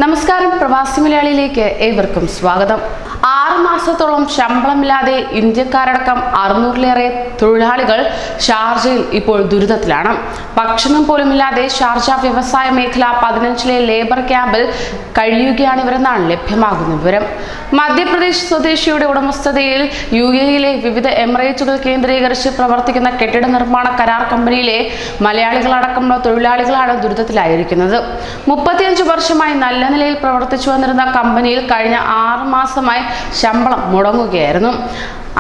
നമസ്കാരം, പ്രവാസി മലയാളിയിലേക്ക് ഏവർക്കും സ്വാഗതം. 6 മാസത്തോളം ശമ്പളമില്ലാതെ ഇന്ത്യക്കാരടക്കം 600-ലേറെ തൊഴിലാളികൾ ഷാർജയിൽ ഇപ്പോൾ ദുരിതത്തിലാണ്. ഭക്ഷണം പോലുമില്ലാതെ ഷാർജ വ്യവസായ മേഖല 15-ലെ ലേബർ ക്യാമ്പിൽ കഴിയുകയാണിവരെന്നാണ് ലഭ്യമാകുന്ന വിവരം. മധ്യപ്രദേശ് സ്വദേശിയുടെ ഉടമസ്ഥതയിൽ UAE-യിലെ വിവിധ എമിറേറ്റുകൾ കേന്ദ്രീകരിച്ച് പ്രവർത്തിക്കുന്ന കെട്ടിട നിർമ്മാണ കരാർ കമ്പനിയിലെ മലയാളികളടക്കമുള്ള തൊഴിലാളികളാണ് ദുരിതത്തിലായിരിക്കുന്നത്. 35 വർഷമായി നല്ല നിലയിൽ പ്രവർത്തിച്ചു വന്നിരുന്ന കമ്പനിയിൽ കഴിഞ്ഞ 6 മാസമായി ശമ്പളം മുടങ്ങുകയായിരുന്നു.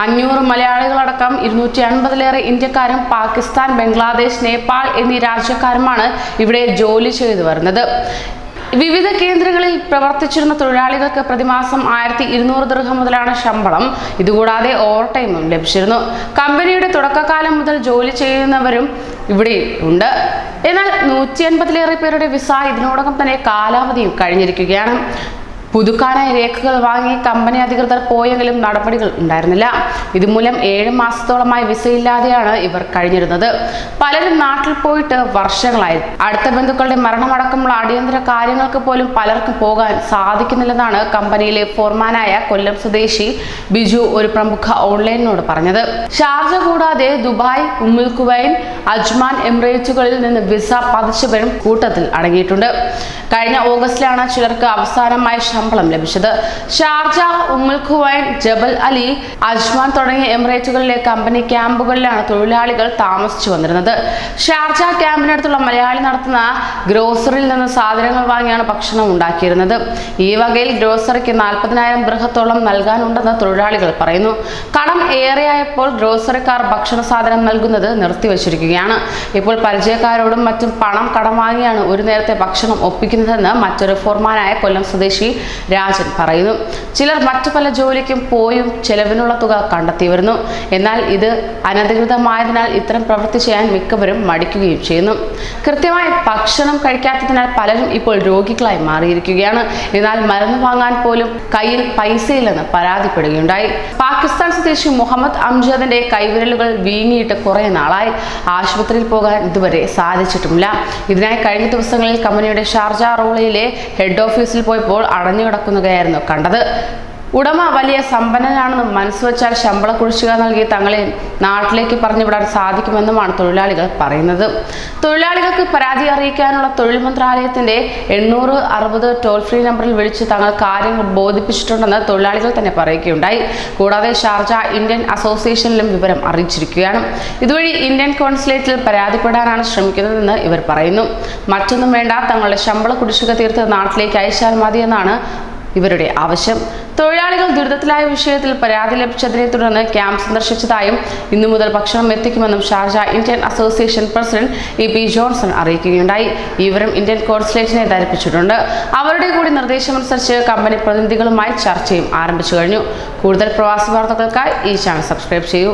500 മലയാളികളടക്കം 250-ലേറെ ഇന്ത്യക്കാരും പാകിസ്ഥാൻ, ബംഗ്ലാദേശ്, നേപ്പാൾ എന്നീ രാജ്യക്കാരുമാണ് ഇവിടെ ജോലി ചെയ്തു വരുന്നത്. വിവിധ കേന്ദ്രങ്ങളിൽ പ്രവർത്തിച്ചിരുന്ന തൊഴിലാളികൾക്ക് പ്രതിമാസം 1200 ദിർഹം മുതലാണ് ശമ്പളം. ഇതുകൂടാതെ ഓവർ ടൈമും ലഭിച്ചിരുന്നു. കമ്പനിയുടെ തുടക്കകാലം മുതൽ ജോലി ചെയ്യുന്നവരും ഇവിടെ ഉണ്ട്. എന്നാൽ 180-ലേറെ പേരുടെ വിസ ഇതിനോടകം തന്നെ കാലാവധിയും കഴിഞ്ഞിരിക്കുകയാണ്. പുതുക്കാനായി രേഖകൾ വാങ്ങി കമ്പനി അധികൃതർ പോയെങ്കിലും നടപടികൾ ഉണ്ടായിരുന്നില്ല. ഇതുമൂലം 7 മാസത്തോളമായി വിസയില്ലാതെയാണ് ഇവർ കഴിഞ്ഞിരുന്നത്. പലരും നാട്ടിൽ പോയിട്ട് വർഷങ്ങളായി. അടുത്ത ബന്ധുക്കളുടെ മരണമടക്കമുള്ള അടിയന്തര കാര്യങ്ങൾക്ക് പോലും പലർക്കും പോകാൻ സാധിക്കുന്നില്ലെന്നാണ് കമ്പനിയിലെ ഫോർമാനായ കൊല്ലം സ്വദേശി ബിജു ഒരു പ്രമുഖ ഓൺലൈനിനോട് പറഞ്ഞത്. ഷാർജ കൂടാതെ ദുബായ്, ഉമ്മുൽ ഖുവൈൻ, അജ്മാൻ എമിറേറ്റുകളിൽ നിന്ന് വിസ പതിച്ചവരും കൂട്ടത്തിൽ അടങ്ങിയിട്ടുണ്ട്. കഴിഞ്ഞ ഓഗസ്റ്റിലാണ് ചിലർക്ക് അവസാനമായി ശമ്പളം ലഭിച്ചത്. ഷാർജ, ഉമ്മുൽ ഖുവൈൻ, ജബൽ അലി, അജ്മാൻ തുടങ്ങിയ എമിറേറ്റുകളിലെ കമ്പനി ക്യാമ്പുകളിലാണ് തൊഴിലാളികൾ താമസിച്ചു വന്നിരുന്നത്. ഷാർജ ക്യാമ്പിനടുത്തുള്ള മലയാളി നടത്തുന്ന ഗ്രോസറിയിൽ നിന്ന് സാധനങ്ങൾ വാങ്ങിയാണ് ഭക്ഷണം ഉണ്ടാക്കിയിരുന്നത്. ഈ വകയിൽ ഗ്രോസറിക്ക് 40,000 ദിർഹത്തോളം നൽകാനുണ്ടെന്ന് തൊഴിലാളികൾ പറയുന്നു. കടം ഏറെയായപ്പോൾ ഗ്രോസറിക്കാർ ഭക്ഷണ സാധനം നൽകുന്നത് നിർത്തിവച്ചിരിക്കുകയാണ്. ഇപ്പോൾ പരിചയക്കാരോടും മറ്റും പണം കടം വാങ്ങിയാണ് ഒരു നേരത്തെ ഭക്ഷണം ഒപ്പിക്കുന്നതെന്ന് മറ്റൊരു ഫോർമാനായ കൊല്ലം സ്വദേശി രാജൻ പറയുന്നു. ചിലർ മറ്റു പല ജോലിക്കും പോയും ചെലവിനുള്ള തുക കണ്ടെത്തി വരുന്നു. എന്നാൽ ഇത് അനധികൃതമായതിനാൽ ഇത്തരം പ്രവൃത്തി ചെയ്യാൻ മിക്കവരും മടിക്കുകയും ചെയ്യുന്നു. കൃത്യമായി ഭക്ഷണം കഴിക്കാത്തതിനാൽ പലരും ഇപ്പോൾ രോഗികളായി മാറിയിരിക്കുകയാണ്. എന്നാൽ മരുന്ന് വാങ്ങാൻ പോലും കയ്യിൽ പൈസയില്ലെന്ന് പരാതിപ്പെടുകയുണ്ടായി. പാകിസ്ഥാൻ സ്വദേശി മുഹമ്മദ് അംജദിന്റെ കൈവിരലുകൾ വീങ്ങിയിട്ട് കുറെ നാളായി. ആശുപത്രിയിൽ പോകാൻ ഇതുവരെ സാധിച്ചിട്ടുമില്ല. ഇതിനായി കഴിഞ്ഞ ദിവസങ്ങളിൽ കമ്പനിയുടെ ഷാർജ റോളയിലെ ഹെഡ് ഓഫീസിൽ പോയപ്പോൾ അടഞ്ഞു കിടക്കുന്നതായിരുന്നു കണ്ടത്. ഉടമ വലിയ സമ്പന്നനാണെന്നും മനസ്സുവെച്ചാൽ ശമ്പള കുടിശ്ശിക നൽകി തങ്ങളെ നാട്ടിലേക്ക് പറഞ്ഞുവിടാൻ സാധിക്കുമെന്നുമാണ് തൊഴിലാളികൾ പറയുന്നത്. തൊഴിലാളികൾക്ക് പരാതി അറിയിക്കാനുള്ള തൊഴിൽ മന്ത്രാലയത്തിന്റെ 860 ടോൾ ഫ്രീ നമ്പറിൽ വിളിച്ച് തങ്ങൾ കാര്യങ്ങൾ ബോധിപ്പിച്ചിട്ടുണ്ടെന്ന് തൊഴിലാളികൾ തന്നെ പറയുകയുണ്ടായി. കൂടാതെ ഷാർജ ഇന്ത്യൻ അസോസിയേഷനിലും വിവരം അറിയിച്ചിരിക്കുകയാണ്. ഇതുവഴി ഇന്ത്യൻ കോൺസുലേറ്റിൽ പരാതിപ്പെടാനാണ് ശ്രമിക്കുന്നതെന്ന് ഇവർ പറയുന്നു. മറ്റൊന്നും വേണ്ട, തങ്ങളുടെ ശമ്പള കുടിശ്ശിക തീർത്ത് നാട്ടിലേക്ക് അയച്ചാൽ മതിയെന്നാണ് ഇവരുടെ ആവശ്യം. തൊഴിലാളികൾ ദുരിതത്തിലായ വിഷയത്തിൽ പരാതി ലഭിച്ചതിനെ തുടർന്ന് ക്യാമ്പ് സന്ദർശിച്ചതായും ഇന്നു മുതൽ ഭക്ഷണം എത്തിക്കുമെന്നും Sharjah Indian association president EP Johnson അറിയിക്കുകയുണ്ടായി. ഈ വിവരം ഇന്ത്യൻ കോൺസുലേറ്റിനെ ധരിപ്പിച്ചിട്ടുണ്ട്. അവരുടെ കൂടി നിർദ്ദേശമനുസരിച്ച് കമ്പനി പ്രതിനിധികളുമായി ചർച്ചയും ആരംഭിച്ചു കഴിഞ്ഞു. കൂടുതൽ പ്രവാസി വാർത്തകൾക്കായി ഈ ചാനൽ സബ്സ്ക്രൈബ് ചെയ്യൂ.